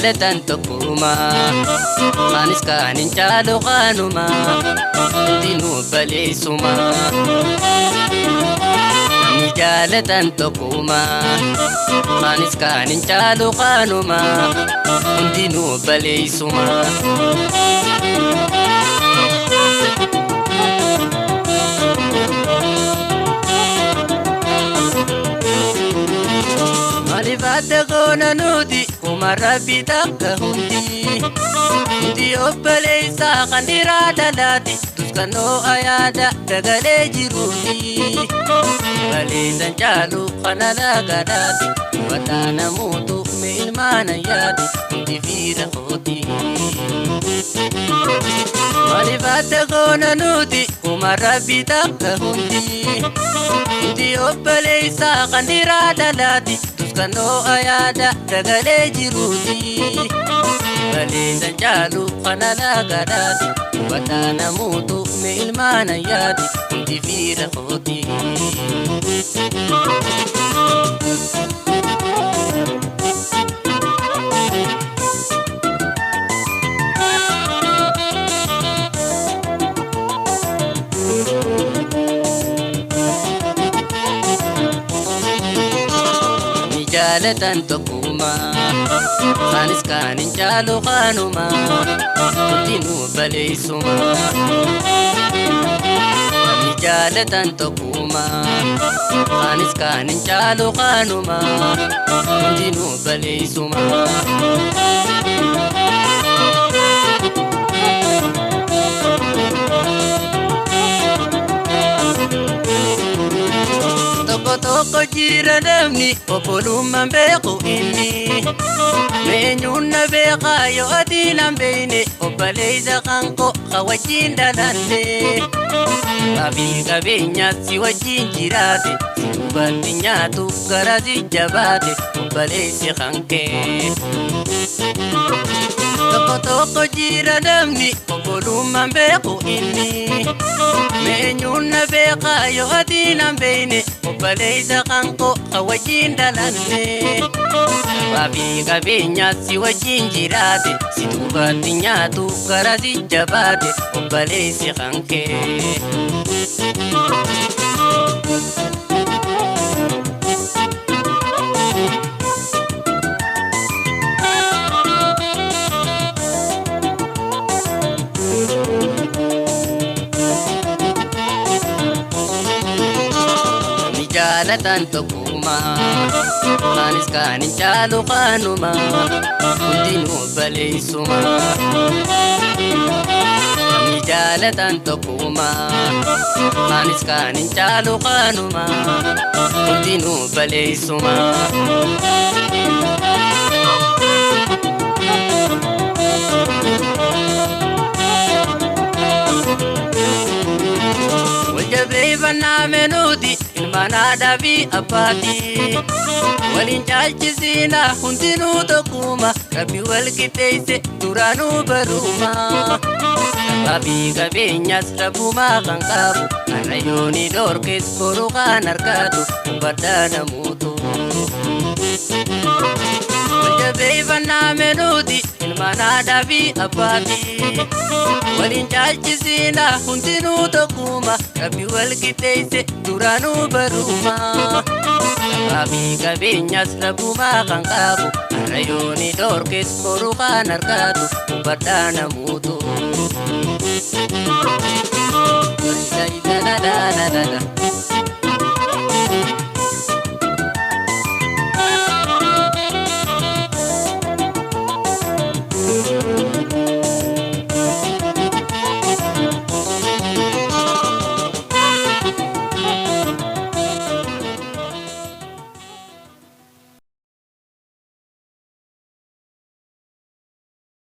jaalatan tokkuma anis kaanin caalu kanuma hundinuu baleessuma namni jaalatan tokkuma anis kaanin caalu kanuma hundinuu baleessuma malifadda goona nuti kuma rabbi takka hundi obboleessa kan dhiiraa dhalaati tuskannoo ayaada dagalee jiruuti baleessan caalu kana lagadaati wataana muutu me ilmaana yaadi hundi fiira kooti malifadda goona nuti kuma rabbi takka hundi obboleessa kan dhiiraa dhalaati tuskannoo ayaada dagalee jiruuti baleessan caalu kana lagadaati wataana muutu me ilmaana yaadi hundi fiira kooti jaalatan tokkuma anis kaanin caalu kanuma hundinuu baleessuma namni jaalatan tokkuma anis kaanin caalu kanuma hundinuu baleessuma tokko jira namni obbolummaan beeku inni meenyuunna beekaa yoo atiin hanbeeyne obboleessa kanko ka wajjiin dhalanne qabii qabeenyaas si wajjiin jiraate si dubarti nyaatu gara si jabaate obboleessi kankee tokko jira namni obbolummaan beeku inni meenyuunna beekaa yoo atiin hanbeeyne obboleessa kanko ka wajjiin dhalanne qabii qabeenyaas si wajjiin jiraate si dubarti nyaatu gara si jabaate obboleessi kankee jaalatan tokkuma anis kaanin caalu kanuma hundinuu baleessuma namni jaalatan tokkuma anis kaanin caalu kanuma hundinuu baleessuma waljabeeffannaa menuuti ilmaanaadhaa fi abbaati waliin caalchisiina hundinuu tokkuma rabbi wal qixxeesse duraanuu baruma qabii qabeenyaas rabbumaa kan qabu har'a yooni dhorkees boru kan argatu baddaa namuutu waljabeeffannaa menuuti ilmaanaadhaa fi abbaati waliin caalchisiina hundinuu tokkuma rabbi wal qixxeesse duraanuu baruma qabii qabeenyaas rabbumaa kan qabu har'a yooni dhorkees boru kan argatu baddaa namuutu